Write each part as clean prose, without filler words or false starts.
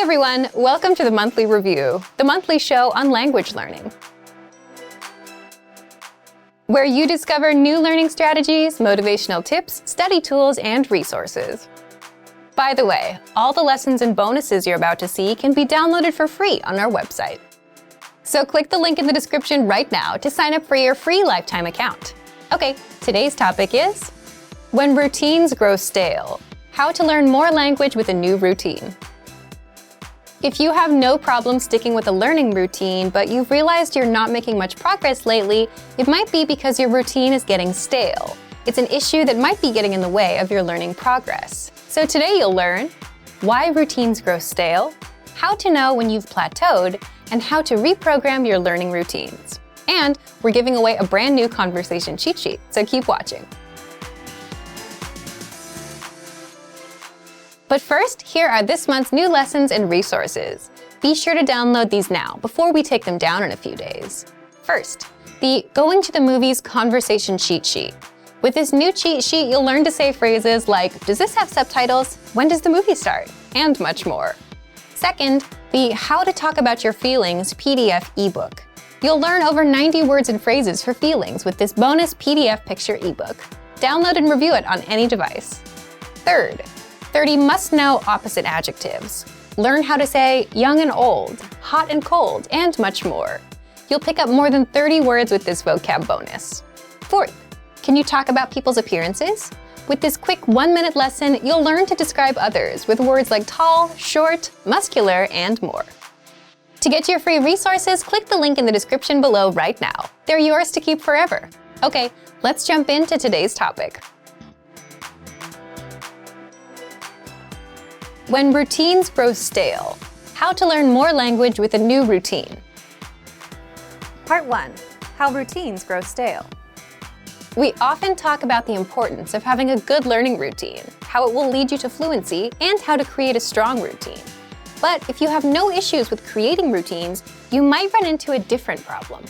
everyone, welcome to the Monthly Review, the monthly show on language learning, where you discover new learning strategies, motivational tips, study tools, and resources. By the way, all the lessons and bonuses you're about to see can be downloaded for free on our website. So click the link in the description right now to sign up for your free lifetime account. Okay, today's topic is when routines grow stale, how to learn more language with a new routine. If you have no problem sticking with a learning routine, but you've realized you're not making much progress lately, it might be because your routine is getting stale. It's an issue that might be getting in the way of your learning progress. So today you'll learn why routines grow stale, how to know when you've plateaued, and how to reprogram your learning routines. And we're giving away a brand new conversation cheat sheet, so keep watching. But first, here are this month's new lessons and resources. Be sure to download these now before we take them down in a few days. First, the Going to the Movies Conversation Cheat Sheet. With this new cheat sheet, you'll learn to say phrases like, does this have subtitles? When does the movie start? And much more. Second, the How to Talk About Your Feelings PDF ebook. You'll learn over 90 words and phrases for feelings with this bonus PDF picture ebook. Download and review it on any device. Third, 30 must-know opposite adjectives. Learn how to say young and old, hot and cold, and much more. You'll pick up more than 30 words with this vocab bonus. Fourth, can you talk about people's appearances? With this quick 1-minute lesson, you'll learn to describe others with words like tall, short, muscular, and more. To get your free resources, click the link in the description below right now. They're yours to keep forever. Okay, let's jump into today's topic. When routines grow stale, how to learn more language with a new routine. Part 1. How routines grow stale. We often talk about the importance of having a good learning routine, how it will lead you to fluency, and how to create a strong routine. But if you have no issues with creating routines, you might run into a different problem.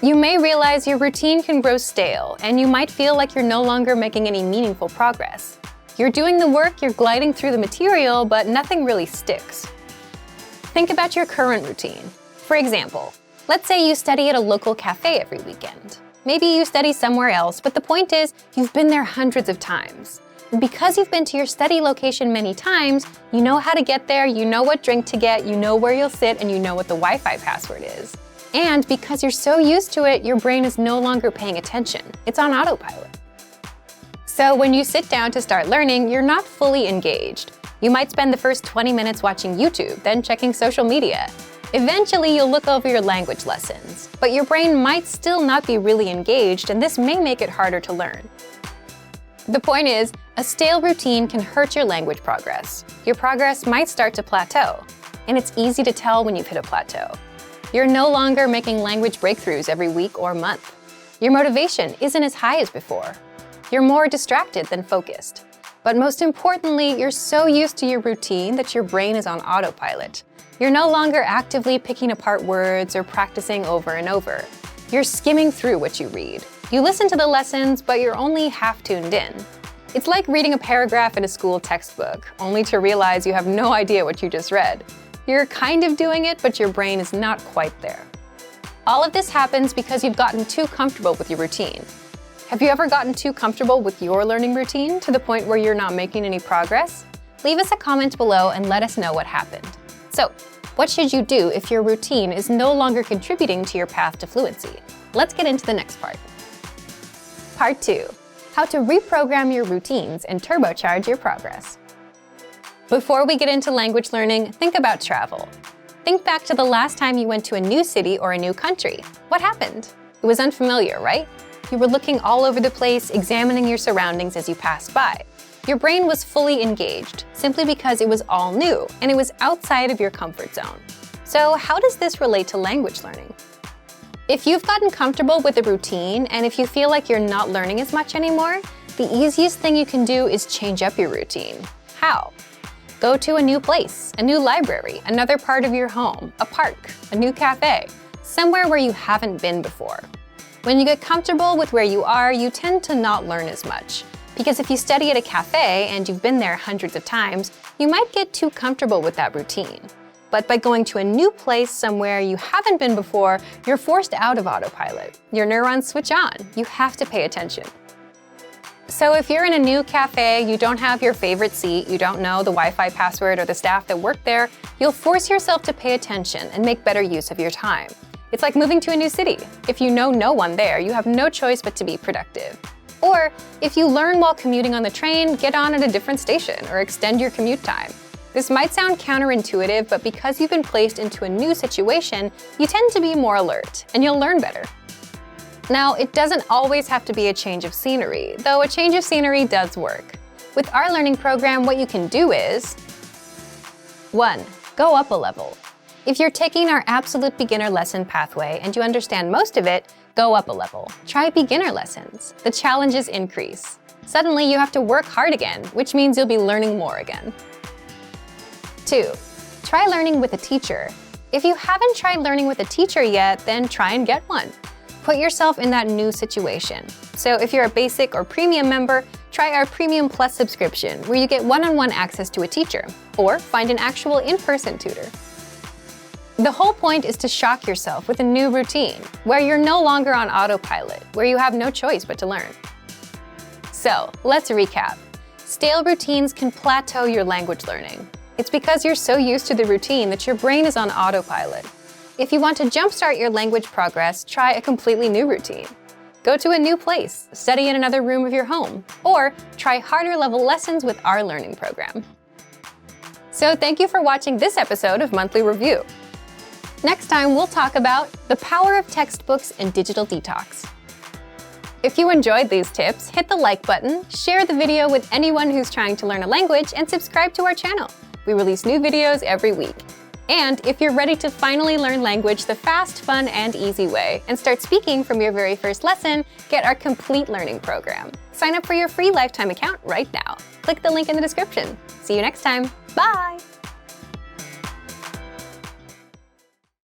You may realize your routine can grow stale, and you might feel like you're no longer making any meaningful progress. You're doing the work, you're gliding through the material, but nothing really sticks. Think about your current routine. For example, let's say you study at a local cafe every weekend. Maybe you study somewhere else, but the point is, you've been there hundreds of times. And because you've been to your study location many times, you know how to get there, you know what drink to get, you know where you'll sit, and you know what the Wi-Fi password is. And because you're so used to it, your brain is no longer paying attention. It's on autopilot. So when you sit down to start learning, you're not fully engaged. You might spend the first 20 minutes watching YouTube, then checking social media. Eventually, you'll look over your language lessons, but your brain might still not be really engaged, and this may make it harder to learn. The point is, a stale routine can hurt your language progress. Your progress might start to plateau, and it's easy to tell when you've hit a plateau. You're no longer making language breakthroughs every week or month. Your motivation isn't as high as before. You're more distracted than focused. But most importantly, you're so used to your routine that your brain is on autopilot. You're no longer actively picking apart words or practicing over and over. You're skimming through what you read. You listen to the lessons, but you're only half tuned in. It's like reading a paragraph in a school textbook, only to realize you have no idea what you just read. You're kind of doing it, but your brain is not quite there. All of this happens because you've gotten too comfortable with your routine. Have you ever gotten too comfortable with your learning routine to the point where you're not making any progress? Leave us a comment below and let us know what happened. So, what should you do if your routine is no longer contributing to your path to fluency? Let's get into the next part. Part 2. How to reprogram your routines and turbocharge your progress. Before we get into language learning, think about travel. Think back to the last time you went to a new city or a new country. What happened? It was unfamiliar, right? You were looking all over the place, examining your surroundings as you passed by. Your brain was fully engaged, simply because it was all new, and it was outside of your comfort zone. So how does this relate to language learning? If you've gotten comfortable with a routine, and if you feel like you're not learning as much anymore, the easiest thing you can do is change up your routine. How? Go to a new place, a new library, another part of your home, a park, a new cafe, somewhere where you haven't been before. When you get comfortable with where you are, you tend to not learn as much. Because if you study at a cafe and you've been there hundreds of times, you might get too comfortable with that routine. But by going to a new place somewhere you haven't been before, you're forced out of autopilot. Your neurons switch on. You have to pay attention. So if you're in a new cafe, you don't have your favorite seat, you don't know the Wi-Fi password or the staff that work there, you'll force yourself to pay attention and make better use of your time. It's like moving to a new city. If you know no one there, you have no choice but to be productive. Or if you learn while commuting on the train, get on at a different station or extend your commute time. This might sound counterintuitive, but because you've been placed into a new situation, you tend to be more alert, and you'll learn better. Now, it doesn't always have to be a change of scenery, though a change of scenery does work. With our learning program, what you can do is 1. Go up a level. If you're taking our absolute beginner lesson pathway and you understand most of it, go up a level. Try beginner lessons. The challenges increase. Suddenly, you have to work hard again, which means you'll be learning more again. 2. Try learning with a teacher. If you haven't tried learning with a teacher yet, then try and get one. Put yourself in that new situation. So if you're a basic or premium member, try our Premium Plus subscription, where you get one-on-one access to a teacher, or find an actual in-person tutor. The whole point is to shock yourself with a new routine, where you're no longer on autopilot, where you have no choice but to learn. So, let's recap. Stale routines can plateau your language learning. It's because you're so used to the routine that your brain is on autopilot. If you want to jumpstart your language progress, try a completely new routine. Go to a new place, study in another room of your home, or try harder level lessons with our learning program. So thank you for watching this episode of Monthly Review. Next time, we'll talk about the power of textbooks and digital detox. If you enjoyed these tips, hit the like button, share the video with anyone who's trying to learn a language, and subscribe to our channel. We release new videos every week. And if you're ready to finally learn language the fast, fun, and easy way, and start speaking from your very first lesson, get our complete learning program. Sign up for your free lifetime account right now. Click the link in the description. See you next time. Bye!